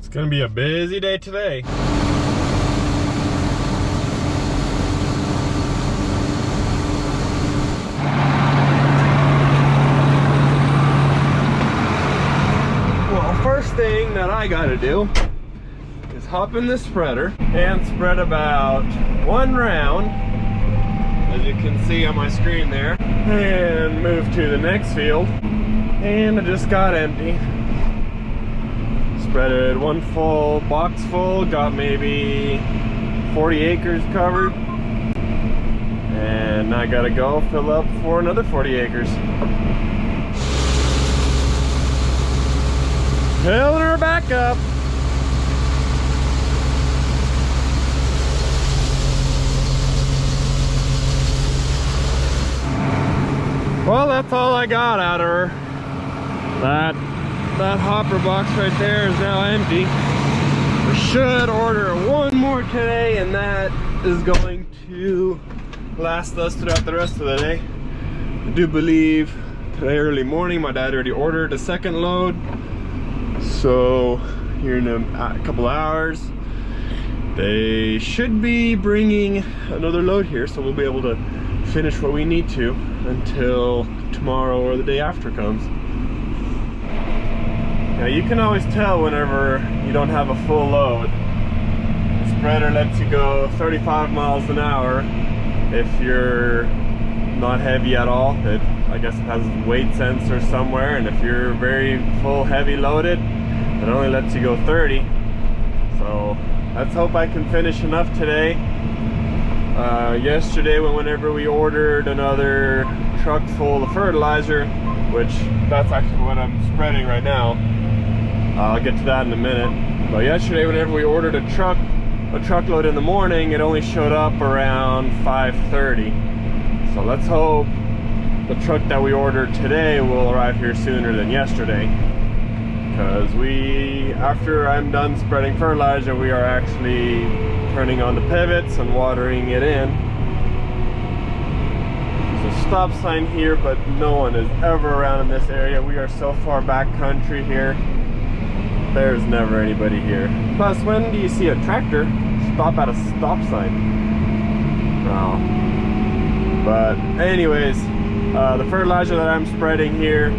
It's gonna be a busy day today. Well, first thing that I gotta do is hop in the spreader and spread about one round, as you can see on my screen there, and move to the next field. And it just got empty. Spreaded one full box full, got maybe 40 acres covered, and I gotta go fill up for another 40 acres. Filling her back up. Well, that's all I got out of her. That hopper box right there is now empty. We should order one more today, and that is going to last us throughout the rest of the day. I do believe today early morning my dad already ordered a second load, so here in a couple hours they should be bringing another load here, so we'll be able to finish what we need to until tomorrow or the day after comes. Now you can always tell whenever you don't have a full load. The spreader lets you go 35 miles an hour if you're not heavy at all. I guess it has a weight sensor somewhere, and if you're very full heavy loaded, it only lets you go 30. So let's hope I can finish enough today. Yesterday whenever we ordered another truck full of fertilizer, which that's actually what I'm spreading right now. I'll get to that in a minute. But yesterday whenever we ordered a truckload in the morning, it only showed up around 5:30. So let's hope the truck that we ordered today will arrive here sooner than yesterday. Because after I'm done spreading fertilizer, we are actually turning on the pivots and watering it in. There's a stop sign here, but no one is ever around in this area. We are so far back country here. There's never anybody here. Plus, when do you see a tractor stop at a stop sign? No. But anyways, the fertilizer that I'm spreading here,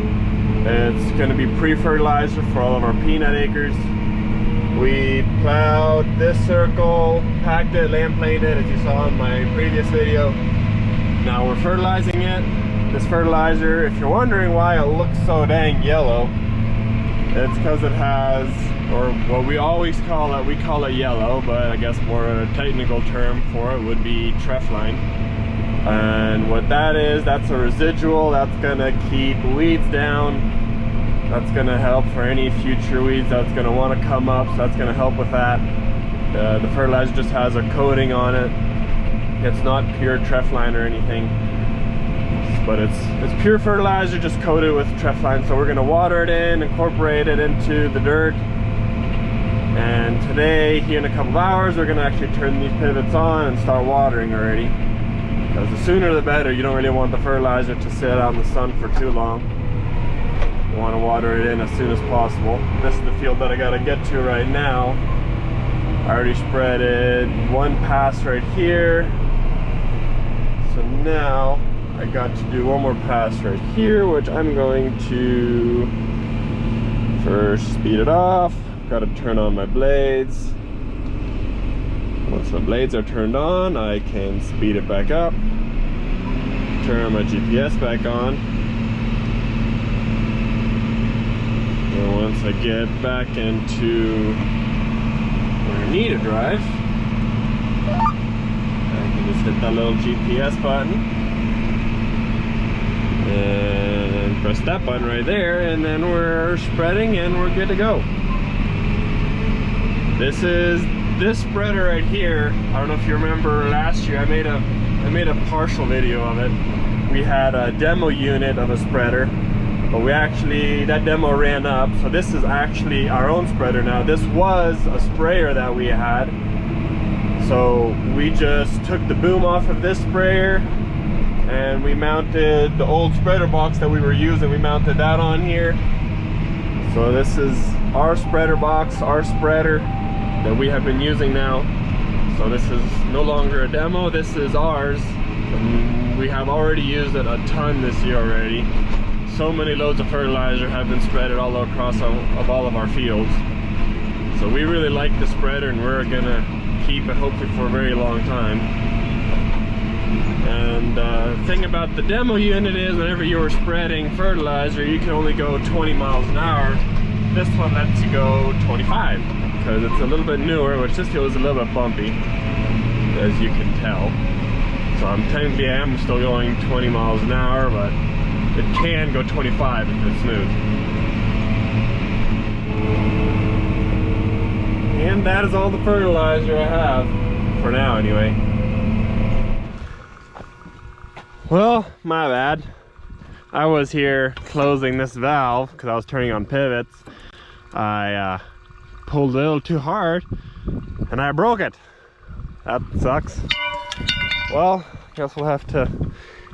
it's going to be pre-fertilizer for all of our peanut acres. We plowed this circle, packed it, lamp planed it, as you saw in my previous video. Now we're fertilizing it. This fertilizer, if you're wondering why it looks so dang yellow, it's because it has, or what we always call it, we call it yellow, but I guess more a technical term for it would be trefline. And what that is, that's a residual that's gonna keep weeds down. That's gonna help for any future weeds that's gonna want to come up, so that's gonna help with that. The fertilizer just has a coating on it. It's not pure trefline or anything, but it's pure fertilizer just coated with trefline. So we're gonna water it in, incorporate it into the dirt, and today, here in a couple of hours, we're gonna actually turn these pivots on and start watering already. Because the sooner the better. You don't really want the fertilizer to sit out in the sun for too long. You want to water it in as soon as possible. This is the field that I gotta get to right now. I already spreaded one pass right here, so now I got to do one more pass right here, which I'm going to first speed it off. Got to turn on my blades. Once my blades are turned on, I can speed it back up, turn my GPS back on, and once I get back into where I need to drive, I can just hit that little GPS button and press that button right there, and then we're spreading and we're good to go. This spreader right here, I don't know if you remember last year, I made a partial video of it. We had a demo unit of a spreader, but that demo ran up, so this is actually our own spreader now. This was a sprayer that we had, so we just took the boom off of this sprayer and we mounted the old spreader box that we were using, we mounted that on here. So this is our spreader box, our spreader that we have been using now. So this is no longer a demo, this is ours. And we have already used it a ton this year already. So many loads of fertilizer have been spreaded all across all of our fields. So we really like the spreader, and we're gonna keep it hopefully for a very long time. And the thing about the demo unit is whenever you were spreading fertilizer, you can only go 20 miles an hour. This one lets you go 25 because it's a little bit newer, which just feels a little bit bumpy, as you can tell. So technically I am still going 20 miles an hour, but it can go 25 if it's smooth. And that is all the fertilizer I have, for now anyway. Well, my bad. I was here closing this valve because I was turning on pivots. I pulled a little too hard and I broke it. That sucks. Well, I guess we'll have to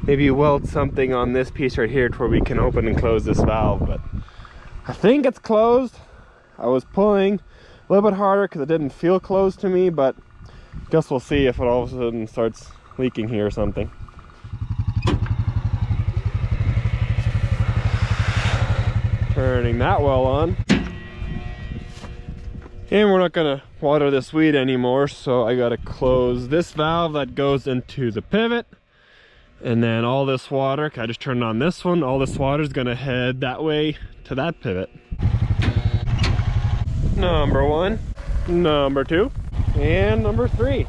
maybe weld something on this piece right here to where we can open and close this valve, but I think it's closed. I was pulling a little bit harder because it didn't feel closed to me, but I guess we'll see if it all of a sudden starts leaking here or something. Turning that well on. And we're not gonna water this weed anymore, so I gotta close this valve that goes into the pivot. And then all this water, I just turned on this one, all this water is gonna head that way to that pivot. Number 1, number 2, and number 3.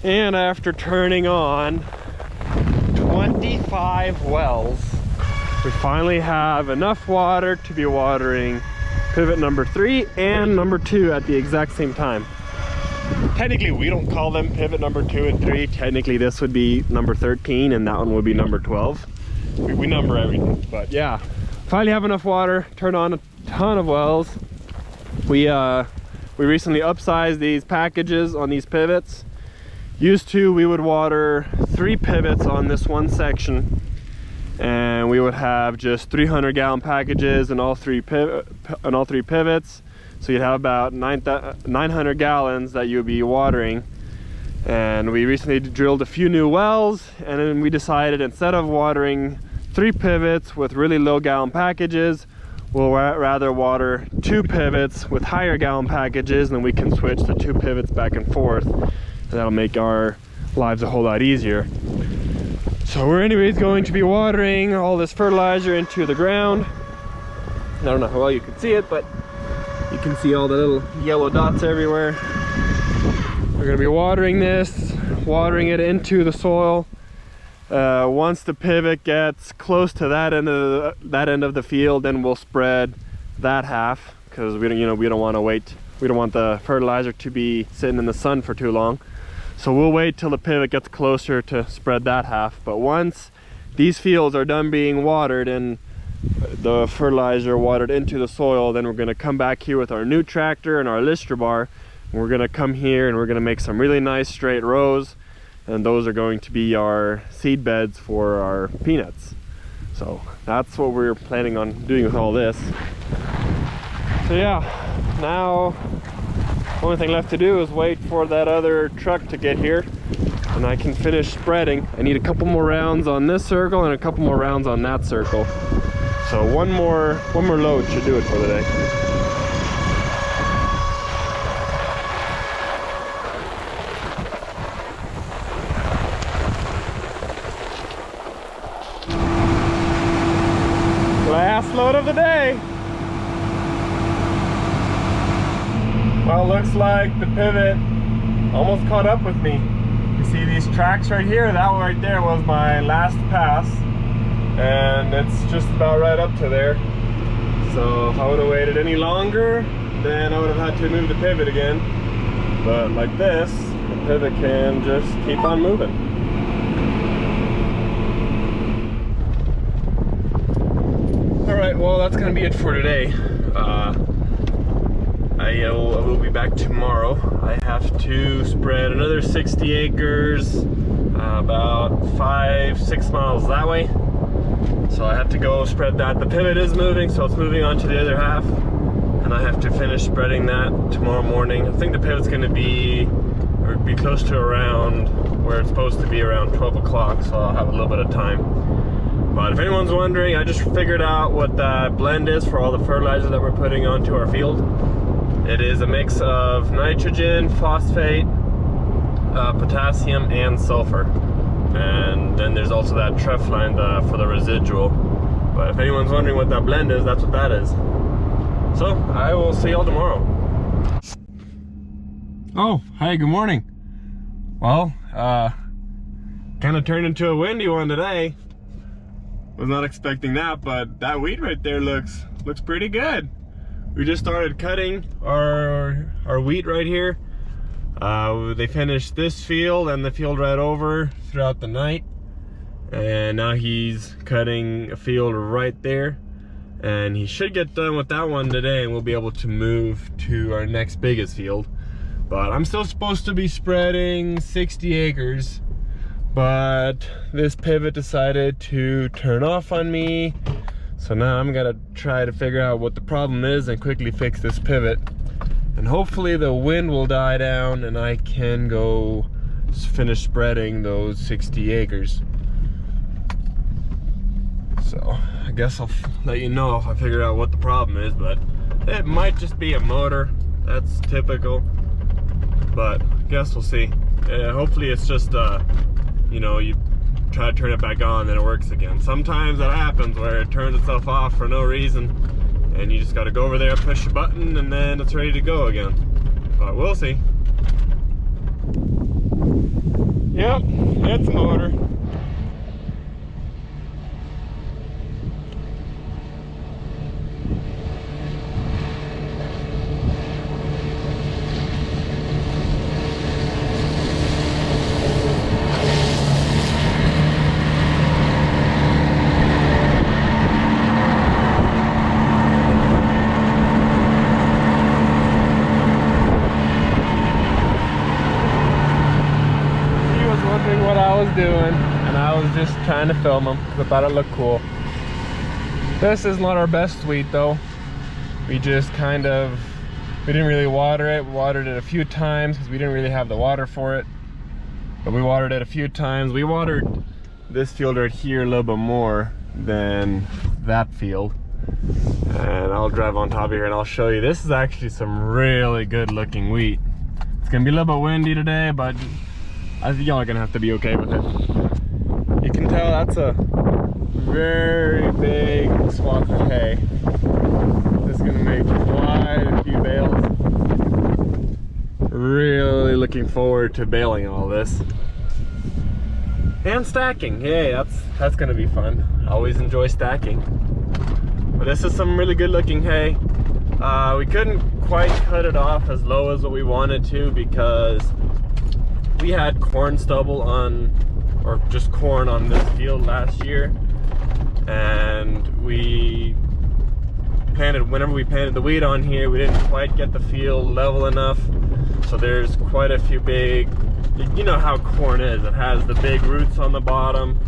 And after turning on 25 wells, we finally have enough water to be watering pivot number 3 and number 2 at the exact same time. Technically we don't call them pivot number 2 and 3. Technically this would be number 13 and that one would be number 12. We number everything, but yeah, finally have enough water, turn on a ton of wells. We recently upsized these packages on these pivots. Used to we would water 3 pivots on this one section, and we would have just 300-gallon packages in all three pivots. So you'd have about 900 gallons that you'd be watering. And we recently drilled a few new wells, and then we decided instead of watering 3 pivots with really low gallon packages, we'll rather water 2 pivots with higher gallon packages, and then we can switch the 2 pivots back and forth, and that'll make our lives a whole lot easier. So we're anyways going to be watering all this fertilizer into the ground. I don't know how well you can see it, but you can see all the little yellow dots everywhere. We're going to be watering this, watering it into the soil. Once the pivot gets close to that end of the field, then we'll spread that half, because we don't want to wait. We don't want the fertilizer to be sitting in the sun for too long. So we'll wait till the pivot gets closer to spread that half. But once these fields are done being watered and the fertilizer watered into the soil, then we're going to come back here with our new tractor and our lister bar. And we're going to come here and we're going to make some really nice straight rows, and those are going to be our seed beds for our peanuts. So that's what we're planning on doing with all this. So yeah, now the only thing left to do is wait for that other truck to get here and I can finish spreading. I need a couple more rounds on this circle and a couple more rounds on that circle. So one more load should do it for the day. Last load of the day. Well, looks like the pivot almost caught up with me. You see these tracks right here? That one right there was my last pass, and it's just about right up to there. So if I would have waited any longer, then I would have had to move the pivot again. But like this, the pivot can just keep on moving. Alright, well that's going to be it for today. I will be back tomorrow. I have to spread another 60 acres, about 5-6 miles that way. So I have to go spread that. The pivot is moving, so it's moving on to the other half. And I have to finish spreading that tomorrow morning. I think the pivot's gonna be close to around where it's supposed to be, around 12 o'clock, so I'll have a little bit of time. But if anyone's wondering, I just figured out what that blend is for all the fertilizer that we're putting onto our field. It is a mix of nitrogen, phosphate, potassium, and sulfur. And then there's also that Trefline for the residual. But if anyone's wondering what that blend is, that's what that is. So I will see y'all tomorrow. Oh, hi, good morning. Well, kind of turned into a windy one today. Was not expecting that, but that wheat right there looks pretty good. We just started cutting our wheat right here. They finished this field and the field right over throughout the night, and now he's cutting a field right there, and he should get done with that one today, and we'll be able to move to our next biggest field. But I'm still supposed to be spreading 60 acres, but this pivot decided to turn off on me. So now I'm gonna try to figure out what the problem is and quickly fix this pivot. And hopefully the wind will die down and I can go finish spreading those 60 acres. So I guess I'll let you know if I figure out what the problem is, but it might just be a motor. That's typical, but I guess we'll see. Hopefully it's just, you know, you try to turn it back on, then it works again. Sometimes that happens where it turns itself off for no reason, and you just got to go over there, push a button, and then it's ready to go again. But we'll see. Yep, it's a motor. Doing, and I was just trying to film them because I thought it looked cool. This is not our best wheat though. We just we didn't really water it. We watered it a few times because we didn't really have the water for it, but we watered it a few times. We watered this field right here a little bit more than that field, and I'll drive on top of here and I'll show you. This is actually some really good looking wheat. It's gonna be a little bit windy today, but I think y'all are gonna have to be okay with it. You can tell that's a very big swather of hay. This is gonna make quite a few bales. Really looking forward to baling all this. And stacking, yay, that's gonna be fun. I always enjoy stacking. But this is some really good looking hay. We couldn't quite cut it off as low as what we wanted to because we had corn stubble on, or just corn on this field last year, and whenever we planted the wheat on here, we didn't quite get the field level enough, so there's quite a few big, you know how corn is, it has the big roots on the bottom,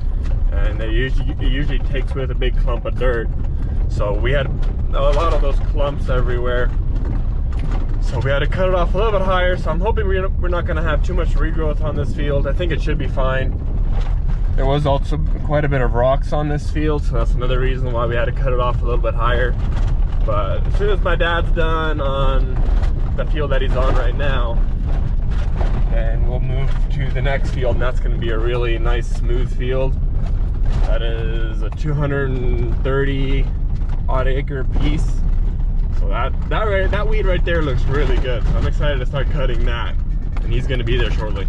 and it usually takes with a big clump of dirt, so we had a lot of those clumps everywhere. So we had to cut it off a little bit higher, so I'm hoping we're not going to have too much regrowth on this field. I think it should be fine. There was also quite a bit of rocks on this field, so that's another reason why we had to cut it off a little bit higher. But as soon as my dad's done on the field that he's on right now, then we'll move to the next field, and that's going to be a really nice smooth field. That is a 230 odd acre piece. So that weed right there looks really good. So I'm excited to start cutting that, and he's going to be there shortly.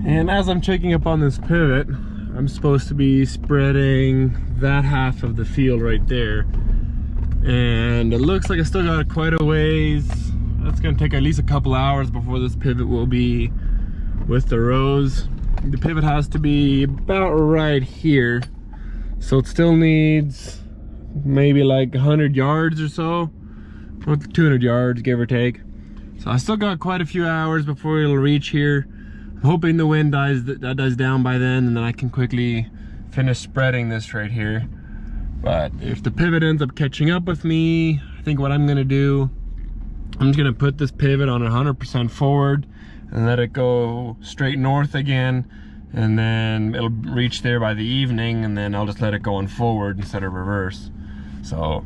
And as I'm checking up on this pivot, I'm supposed to be spreading that half of the field right there, and it looks like I still got quite a ways. That's going to take at least a couple hours before this pivot will be with the rows. The pivot has to be about right here, so it still needs maybe like 100 yards or so, or 200 yards give or take. So I still got quite a few hours before it'll reach here. I'm hoping the wind dies down by then, and then I can quickly finish spreading this right here. But if the pivot ends up catching up with me, I think what I'm gonna do, I'm just gonna put this pivot on 100% forward and let it go straight north again, and then it'll reach there by the evening, and then I'll just let it go on forward instead of reverse. So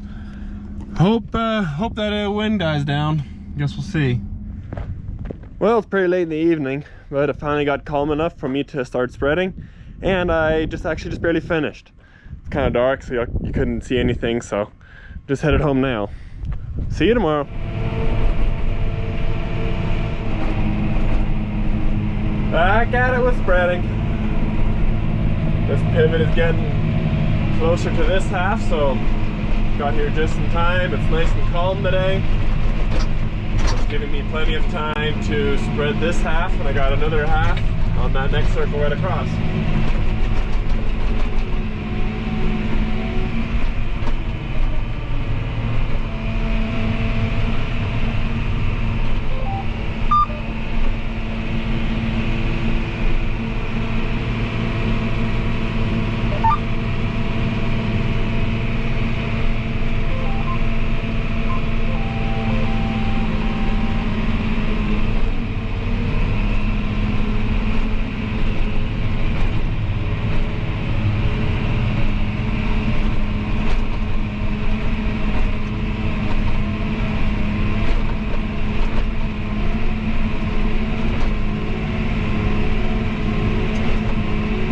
hope that wind dies down. Guess we'll see. Well, it's pretty late in the evening, but it finally got calm enough for me to start spreading, and I just barely finished. It's kind of dark, so you couldn't see anything, so just headed home now. See you tomorrow. Back at it with spreading. This pivot is getting closer to this half, so got here just in time. It's nice and calm today. It's giving me plenty of time to spread this half, and I got another half on that next circle right across.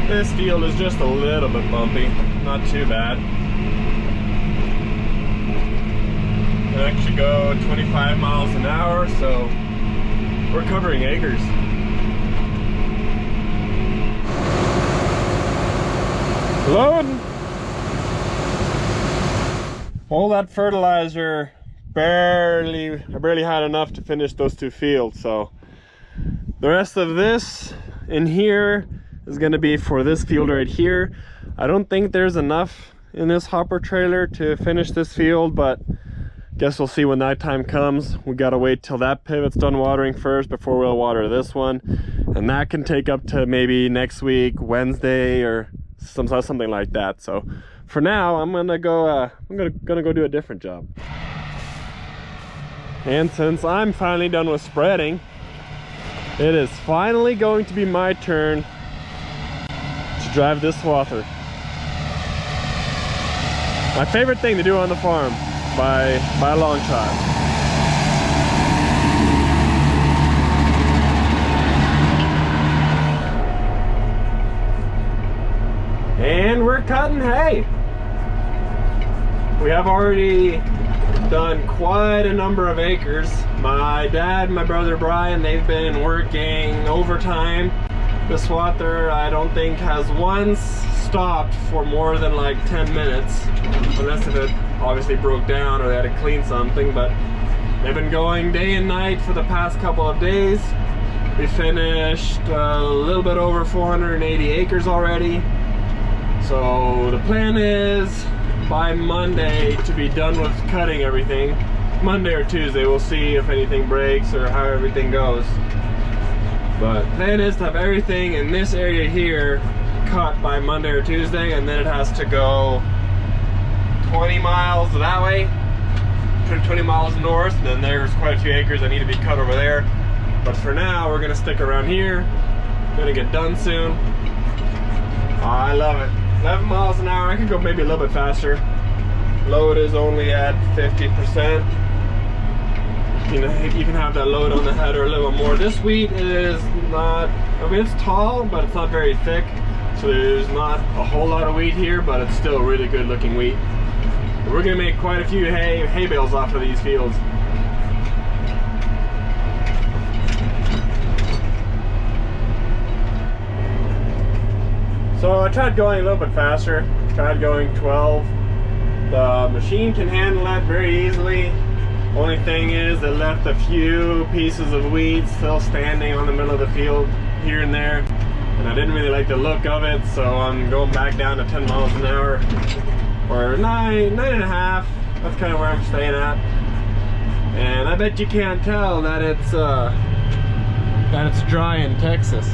This field is just a little bit bumpy, not too bad. Can actually go 25 miles an hour, so we're covering acres. Loading! All that fertilizer, I barely had enough to finish those 2 fields, so the rest of this in here is going to be for this field right here. I don't think there's enough in this hopper trailer to finish this field, but guess we'll see when that time comes. We got to wait till that pivot's done watering first before we'll water this one, and that can take up to maybe next week, Wednesday, or something like that. So for now, I'm gonna go do a different job. And since I'm finally done with spreading, it is finally going to be my turn to drive this swather. My favorite thing to do on the farm by a long shot. And we're cutting hay. We have already done quite a number of acres. My dad and my brother Brian, they've been working overtime. The swather, I don't think, has once stopped for more than like 10 minutes, unless if it obviously broke down or they had to clean something. But they've been going day and night for the past couple of days. We finished a little bit over 480 acres already. So the plan is by Monday to be done with cutting everything. Monday or Tuesday, we'll see if anything breaks or how everything goes. But plan is to have everything in this area here cut by Monday or Tuesday, and then it has to go 20 miles that way, 20 miles north, and then there's quite a few acres that need to be cut over there. But for now, we're gonna stick around here. Gonna get done soon. I love it. 11 miles an hour. I could go maybe a little bit faster. Load is only at 50%. You know, you can have that load on the header a little more. This wheat is not, I mean, it's tall, but it's not very thick. So there's not a whole lot of wheat here, but it's still really good looking wheat. We're gonna make quite a few hay bales off of these fields. So I tried going a little bit faster, tried going 12. The machine can handle that very easily. Only thing is it left a few pieces of weed still standing on the middle of the field here and there. And I didn't really like the look of it, so I'm going back down to 10 miles an hour. Or 9.5, that's kind of where I'm staying at. And I bet you can't tell that it's dry in Texas.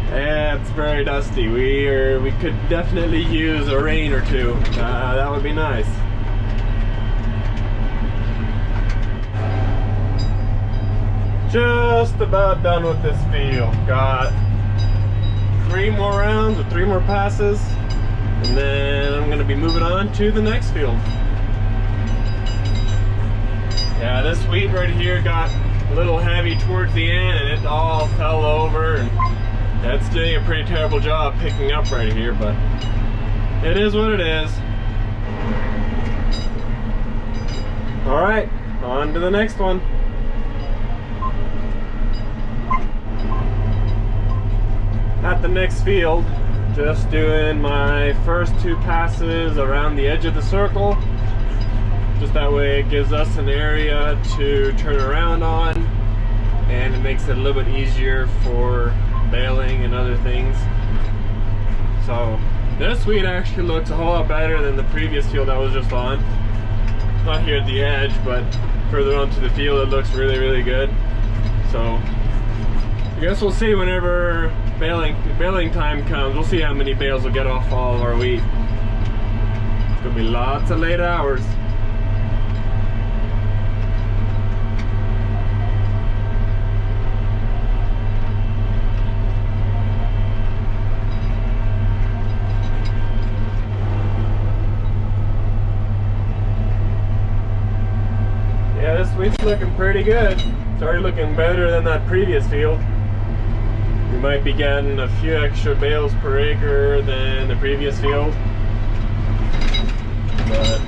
Yeah, it's very dusty. We could definitely use a rain or two. That would be nice. Just about done with this field. Got 3 more rounds or 3 more passes, and then I'm gonna be moving on to the next field. Yeah, this wheat right here got a little heavy towards the end and it all fell over, and that's doing a pretty terrible job picking up right here, but it is what it is. All right, on to the next one. At the next field, just doing my first 2 passes around the edge of the circle. Just that way it gives us an area to turn around on, and it makes it a little bit easier for baling and other things. So this wheat actually looks a whole lot better than the previous field I was just on. Not here at the edge, but further onto the field it looks really, really good. So I guess we'll see whenever baling time comes. We'll see how many bales we'll get off all of our wheat. It's gonna be lots of late hours. Yeah, this wheat's looking pretty good. It's already looking better than that previous field. We might be getting a few extra bales per acre than the previous field, but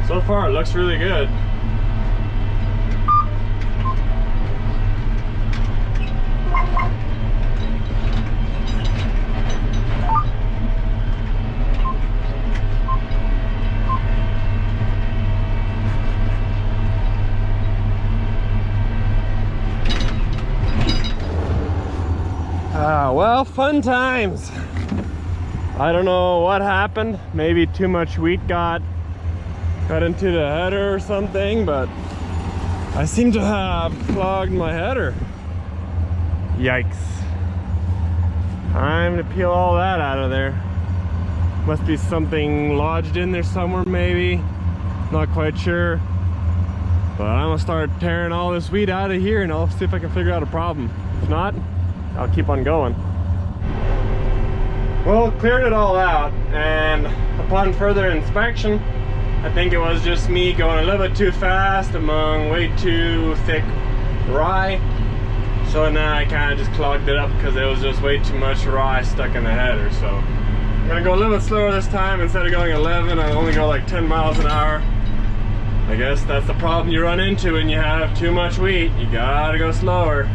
so far it looks really good. Well, fun times. I don't know what happened. Maybe too much wheat got into the header or something, but I seem to have clogged my header. Yikes. Time to peel all that out of there. Must be something lodged in there somewhere, maybe. Not quite sure. But I'm gonna start tearing all this wheat out of here and I'll see if I can figure out a problem. If not, I'll keep on going. Well, cleared it all out, and upon further inspection, I think it was just me going a little bit too fast among way too thick rye. So now I kind of just clogged it up because there was just way too much rye stuck in the header. So I'm gonna go a little bit slower this time. Instead of going 11, I'll only go like 10 miles an hour. I guess that's the problem you run into when you have too much wheat. You gotta go slower.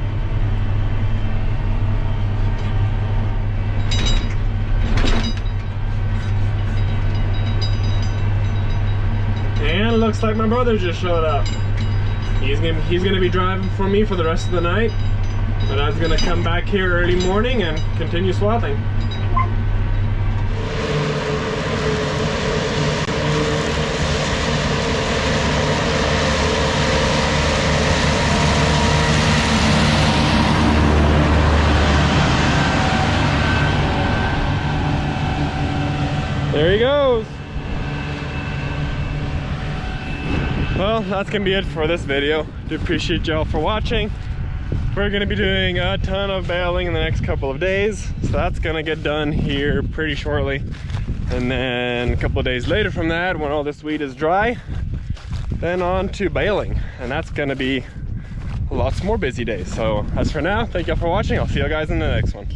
And it looks like my brother just showed up. He's gonna be driving for me for the rest of the night, and I was gonna come back here early morning and continue swathing. There he goes. Well, that's gonna be it for this video. Do appreciate y'all for watching. We're gonna be doing a ton of baling in the next couple of days, so that's gonna get done here pretty shortly. And then a couple of days later from that, when all this wheat is dry, then on to baling, and that's gonna be lots more busy days. So as for now, thank y'all for watching. I'll see you guys in the next one.